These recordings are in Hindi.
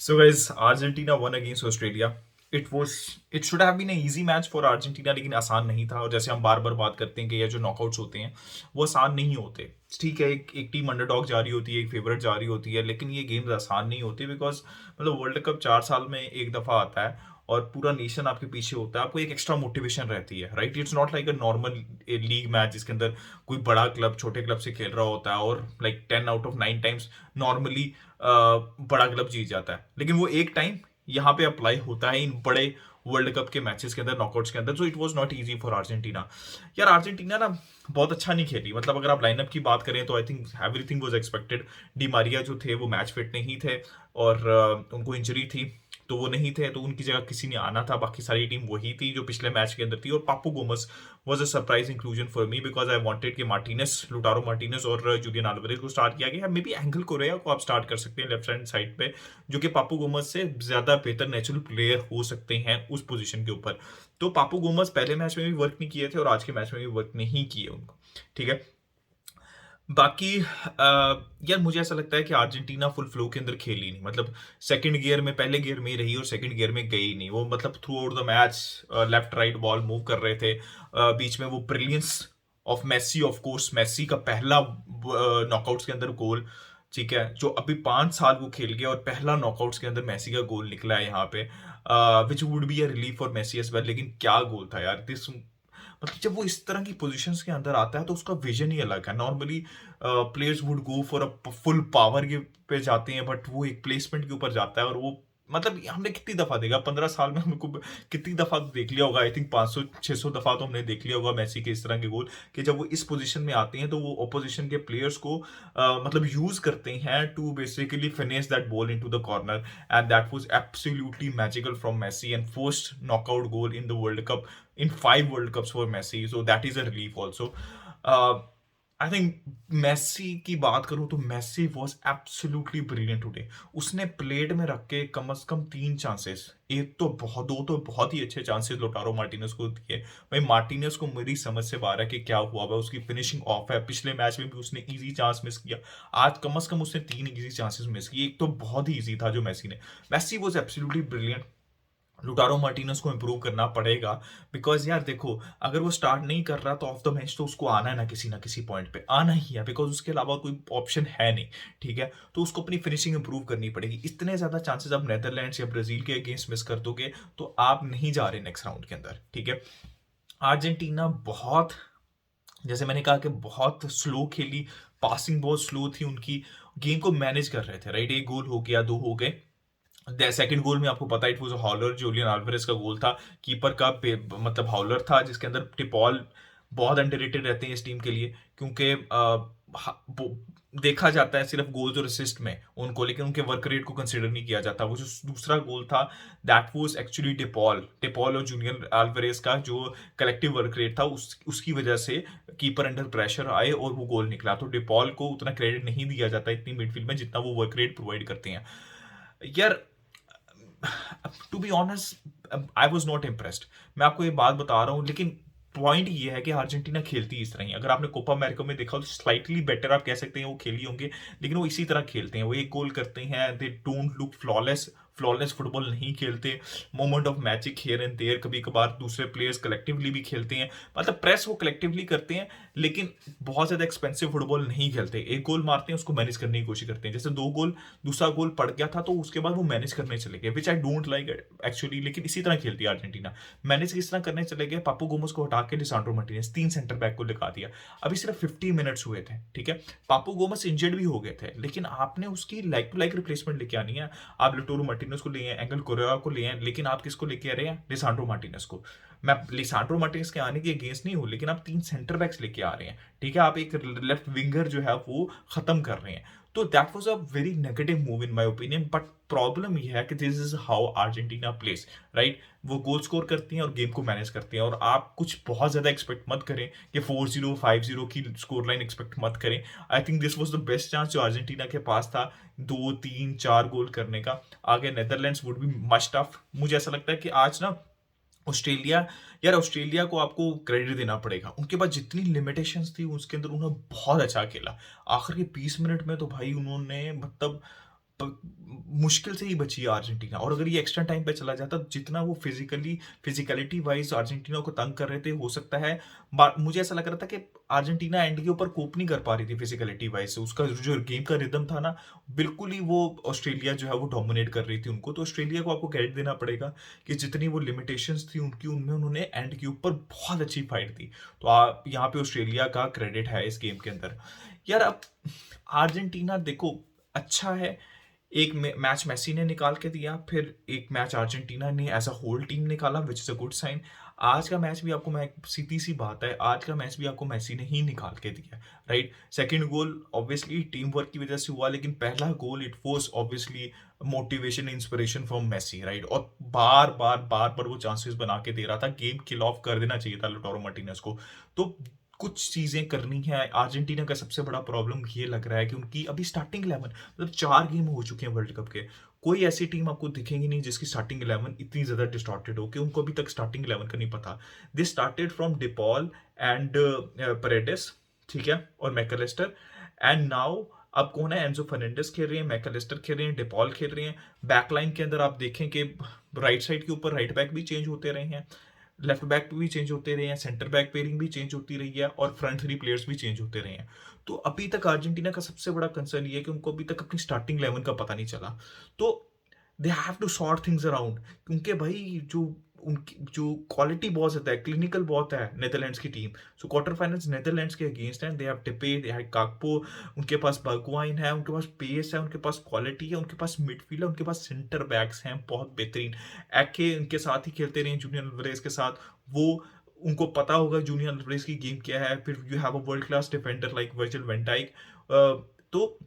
So guys, Argentina won against Australia. It should have been an easy match for Argentina, लेकिन आसान नहीं था। और जैसे हम बार बार बात करते हैं कि ये जो नॉकआउट्स होते हैं वो आसान नहीं होते। ठीक है, एक टीम अंडरडॉग जा रही होती है, एक फेवरेट जा रही होती है, लेकिन ये गेम्स आसान नहीं होते बिकॉज मतलब वर्ल्ड कप 4 साल में एक दफा आता है और पूरा नेशन आपके पीछे होता है। आपको एक एक्स्ट्रा मोटिवेशन रहती है, right? It's not like a normal league match जिसके अंदर कोई बड़ा क्लब छोटे क्लब से खेल रहा होता है और like 10 out of 9 times normally बड़ा क्लब जीत जाता है, लेकिन वो एक टाइम यहाँ पे अप्लाई होता है इन बड़े वर्ल्ड कप के मैचेस के अंदर, नॉकआउट्स के अंदर। So it was not easy for Argentina. यार अर्जेंटीना ना बहुत अच्छा नहीं खेली। मतलब अगर आप लाइनअप की बात करें तो I think everything was expected. Di Maria जो थे वो मैच फिट नहीं थे और उनको इंजरी थी, तो वो नहीं थे, तो उनकी जगह किसी ने आना था। बाकी सारी टीम वही थी जो पिछले मैच के अंदर थी। और Papu Gomez was a surprise inclusion for me because I wanted कि मार्टिनेस, लुटारो मार्टिनेस और जूलियन अल्वारेज को स्टार्ट किया गया। मे बी एंगल कोरेया को आप स्टार्ट कर सकते हैं लेफ्ट हैंड साइड पे, जो कि पापू गोमस से ज्यादा बेहतर नेचुरल प्लेयर हो सकते हैं उस पोजीशन के ऊपर। तो पापू गोमस पहले मैच में भी वर्क नहीं किए थे और आज के मैच में भी वर्क नहीं किए उनको, ठीक है। बाकी यार मुझे ऐसा लगता है कि अर्जेंटीना फुल फ्लो के अंदर खेली नहीं। मतलब सेकंड गियर में, पहले गियर में ही रही और सेकंड गियर में गई नहीं वो। मतलब throughout the match left right ball move कर रहे थे। बीच में वो brilliance of Messi, of course Messi का पहला नॉकआउट्स के अंदर गोल, ठीक है, जो अभी 5 साल वो खेल गया और पहला नॉकआउट्स के अंदर मेसी का गोल निकला है यहाँ पे, which would be a relief for Messi as well. लेकिन क्या गोल था यार! दिस मतलब जब वो इस तरह की पोजीशंस के अंदर आता है तो उसका विजन ही अलग है। Normally players would go for a full power के पे जाते हैं, बट वो एक प्लेसमेंट के ऊपर जाता है। और वो मतलब हमने कितनी दफा देखा 15 साल में, हमको कितनी दफा तो देख लिया होगा। आई थिंक 500-600 दफा तो हमने देख लिया होगा मेसी के इस तरह के गोल, कि जब वो इस पोजीशन में आते हैं तो वो ऑपोजिशन के प्लेयर्स को मतलब यूज करते हैं to basically finish that ball into the corner. And that was absolutely magical from Messi and first knockout goal in the world cup in 5 World Cups for Messi, so that is a relief also. I think Messi की बात करूं तो Messi was absolutely brilliant today. उसने प्लेट में रख के कम से कम 3 चांसेस, एक तो बहुत, दो तो बहुत ही अच्छे चांसेस लोटारो मार्टिनेस को दिए। भाई मार्टिनेस को मेरी समझ से बाहर है कि क्या हुआ है, उसकी फिनिशिंग ऑफ है। पिछले मैच में भी उसने इजी चांस मिस किया, आज कम से कम उसने 3 इजी चांसेस मिस किए। एक तो बहुत ही इजी था जो मेसी ने। Messi was absolutely brilliant. Lautaro Martinez को इंप्रूव करना पड़ेगा बिकॉज यार देखो, अगर वो स्टार्ट नहीं कर रहा तो ऑफ द मैच तो उसको आना है ना किसी पॉइंट पे आना ही है, बिकॉज उसके अलावा कोई ऑप्शन है नहीं, ठीक है। तो उसको अपनी फिनिशिंग इंप्रूव करनी पड़ेगी। इतने ज्यादा चांसेस आप नेदरलैंड्स या ब्राजील के अगेंस्ट मिस कर दोगे तो आप नहीं जा रहे नेक्स्ट राउंड के अंदर, ठीक है। अर्जेंटीना बहुत, जैसे मैंने कहा कि बहुत स्लो खेली, पासिंग बहुत स्लो थी उनकी, गेम को मैनेज कर रहे थे, राइट। एक गोल हो गया, दो हो गए। सेकंड गोल में आपको पता है it was howler, Julian Alvarez का गोल था। कीपर का मतलब हॉलर था, जिसके अंदर टिपॉल बहुत अंडररेटेड रहते हैं इस टीम के लिए, क्योंकि देखा जाता है सिर्फ गोल्स और असिस्ट में उनको, लेकिन उनके वर्क रेट को कंसीडर नहीं किया जाता। वो जो दूसरा गोल था दैट वाज एक्चुअली टिपॉल और जूलियन अल्वारेज का जो कलेक्टिव वर्क रेट था, उसकी वजह से कीपर अंडर प्रेशर आए और वो गोल निकला। तो डिपॉल को उतना क्रेडिट नहीं दिया जाता इतनी मिडफील्ड में जितना वो वर्क रेट प्रोवाइड करते हैं। यार to be honest I was not impressed. मैं आपको ये बात बता रहा हूँ, लेकिन पॉइंट ये है कि अर्जेंटीना खेलती इस तरह ही। अगर आपने कोपा अमेरिका में देखा तो स्लाइटली बेटर आप कह सकते हैं वो खेली होंगे, लेकिन वो इसी तरह खेलते हैं। वो एक गोल करते हैं, they don't look flawless, flawless football नहीं खेलते। Moment of magic here and there, कभी कभार दूसरे प्लेयर्स कलेक्टिवली भी खेलते हैं, मतलब प्रेस वो कलेक्टिवली करते हैं, लेकिन बहुत ज्यादा एक्सपेंसिव फुटबॉल नहीं खेलते। एक गोल मारते हैं, उसको मैनेज करने की कोशिश करते हैं। जैसे दो गोल, दूसरा गोल पड़ गया था तो उसके बाद वो मैनेज करने चले गए, विच आई डोंट लाइक एक्चुअली। लेकिन इसी तरह खेलती है अर्जेंटीना। मैनेज किस तरह करने चले गए, पापू गोमस को हटा के लिसांड्रो मार्टिनेज, 3 सेंटर बैक को लगा दिया। अभी सिर्फ 50 मिनट्स हुए थे, ठीक है। पापू गोमस इंजर्ड भी हो गए थे, लेकिन आपने उसकी लाइक टू लाइक रिप्लेसमेंट लेके आनी है। आप लिटोरो मार्टिनेज को लिए, एंगल कोरेरा को लिए, लेकिन आप किसको लेके आ रहे हैं? लिसांड्रो मार्टिनेज को। मैं लिसांड्रो मार्टिनेज के आने के अगेंस्ट नहीं हूं, लेकिन आप 3 सेंटर बैक्स लेके आ रहे हैं, ठीक है। आप एक लेफ्ट विंगर जो है वो खत्म कर रहे हैं। तो that was a very negative move in my opinion. But problem यह है कि this is how Argentina place, right. वो गोल स्कोर करती हैं और गेम को मैनेज करती हैं, और आप कुछ बहुत ज्यादा एक्सपेक्ट मत करें कि 4-0 5-0 की स्कोर लाइन एक्सपेक्ट मत करें। I think this was the best chance जो अर्जेंटीना के पास था 2 3 4 गोल करने का। आगे Netherlands would be much tough. मुझे ऐसा लगता है कि आज ना ऑस्ट्रेलिया, यार ऑस्ट्रेलिया को आपको क्रेडिट देना पड़ेगा। उनके पास जितनी लिमिटेशंस थी उसके अंदर उन्होंने बहुत अच्छा खेला। आखिर के 20 मिनट में तो भाई उन्होंने मतलब मुश्किल से ही बची है अर्जेंटीना। और अगर ये एक्स्ट्रा टाइम पे चला जाता, जितना वो फिजिकलिटी वाइज अर्जेंटीना को तंग कर रहे थे, हो सकता है मुझे ऐसा लग रहा था कि अर्जेंटीना एंड के ऊपर कोप नहीं कर पा रही थी फिजिकलिटी वाइज से। उसका जो गेम का रिदम था ना, बिल्कुल ही वो ऑस्ट्रेलिया जो है वो डोमिनेट कर रही थी उनको। तो ऑस्ट्रेलिया को आपको क्रेडिट देना पड़ेगा कि जितनी वो लिमिटेशंस थी उनकी, उनमें उन्होंने एंड के ऊपर बहुत अच्छी फाइट दी। तो आप यहाँ पे ऑस्ट्रेलिया का क्रेडिट है इस गेम के अंदर। यार अब अर्जेंटीना देखो अच्छा है, एक मैच मेसी ने निकाल के दिया, फिर एक मैच अर्जेंटीना ने एज अ होल टीम निकाला, which is a good sign. आज का मैच भी आपको, मैं सीधी सी बात है, आज का मैच भी आपको मेसी ने ही निकाल के दिया, right. Second goal obviously team work की वजह से हुआ, लेकिन पहला goal it was obviously motivation inspiration from Messi, right. और बार बार वो चांसेस बना के दे रहा था, गेम किल ऑफ कर देना चाहिए था लोटारो मार्टिनेज को। तो कुछ चीजें करनी है। अर्जेंटीना का सबसे बड़ा प्रॉब्लम ये लग रहा है कि उनकी अभी स्टार्टिंग 11, मतलब 4 गेम हो चुके हैं वर्ल्ड कप के, कोई ऐसी टीम आपको दिखेगी नहीं जिसकी स्टार्टिंग 11 इतनी ज्यादा डिस्टॉर्टेड हो कि उनको अभी तक स्टार्टिंग 11 का नहीं पता। They started from Depaul and paradise, ठीक है, और मैकलिस्टर, एंड नाउ अब कौन है, एंजो फर्नांडिस खेल रहे हैं, मैकलिस्टर खेल रहे हैं, डिपॉल खेल रहे हैं। बैकलाइन के अंदर आप देखें कि राइट साइड के ऊपर राइट बैक भी चेंज होते रहे हैं, लेफ्ट बैक पे भी चेंज होते रहे हैं, सेंटर बैक पेयरिंग भी चेंज होती रही है, और फ्रंट 3 प्लेयर्स भी चेंज होते रहे हैं। तो अभी तक अर्जेंटीना का सबसे बड़ा कंसर्न ये है कि उनको अभी तक अपनी स्टार्टिंग 11 का पता नहीं चला। तो they have to sort things around, क्योंकि भाई जो उनकी जो क्वालिटी बहुत ज़्यादा है, क्लिनिकल बहुत है नेदरलैंड्स की टीम। सो क्वार्टर फाइनल्स नेदरलैंड्स के अगेंस्ट हैं, they have Depay, they have Gakpo, उनके पास बर्गवाइन है, उनके पास पेस है, उनके पास क्वालिटी है, उनके पास मिडफील्ड है, उनके पास सेंटर बैक्स हैं बहुत बेहतरीन। एके उनके साथ ही खेलते रहे जूनियर अल्वारेज के साथ, वो उनको पता होगा जूनियर अल्वारेज की गेम क्या है। फिर you have a world class defender like Virgil van Dijk. तो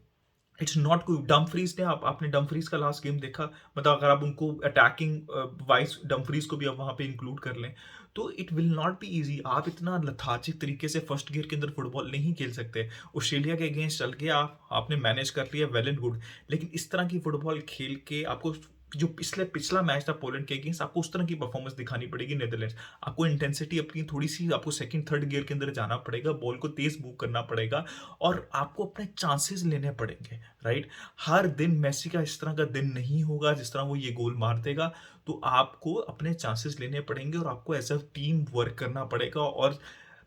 इट्स नॉट गुड। डमफ्रीज ने, आपने डमफ्रीज का लास्ट गेम देखा, मतलब अगर आप उनको अटैकिंग वाइज डमफ्रीज को भी आप वहां पे इंक्लूड कर लें, तो it will not be easy. आप इतना लथार्जिक तरीके से फर्स्ट गियर के अंदर फुटबॉल नहीं खेल सकते। ऑस्ट्रेलिया के अगेंस्ट चल के आपने मैनेज कर लिया, वेल एंड गुड, लेकिन इस तरह की फुटबॉल खेल के आपको, जो पिछला मैच था पोलैंड के अगेंस्ट, आपको उस तरह की परफॉर्मेंस दिखानी पड़ेगी नेदरलैंड्स। आपको इंटेंसिटी अपनी थोड़ी सी, आपको सेकंड थर्ड गियर के अंदर जाना पड़ेगा, बॉल को तेज मूव करना पड़ेगा, और आपको अपने चांसेस लेने पड़ेंगे, राइट। हर दिन मेसी का इस तरह का दिन नहीं होगा जिस तरह वो ये गोल मार देगा। तो आपको अपने चांसेस लेने पड़ेंगे, और आपको एज अ टीम वर्क करना पड़ेगा, और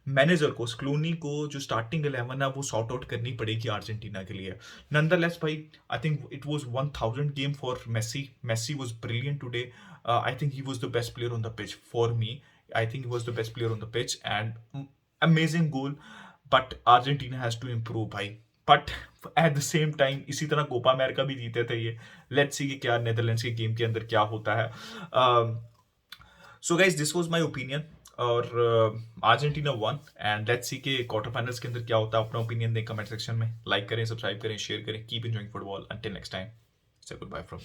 मैनेजर को, स्क्लूनी को, जो स्टार्टिंग 11 है वो सॉर्ट आउट करनी पड़ेगी अर्जेंटीना के लिए। नंदरलेस भाई, I think it was 1000 game for Messi. Messi was brilliant today. I think he was the best player on the pitch for me. I think he was the best player on the pitch, and amazing goal. But Argentina has to improve भाई। But at the same time इसी तरह कोपा अमेरिका भी जीते थे ये। लेट्स सी कि क्या नेदरलैंड्स के गेम के अंदर क्या होता है। So guys, this was my opinion, और Argentina won, and let's see के क्वार्टर फाइनल्स के अंदर क्या होता है। अपना ओपिनियन दें कमेंट सेक्शन में, लाइक करें, सब्सक्राइब करें, शेयर करें। Keep enjoying football. Until next time, से गुड बाय फ्रॉम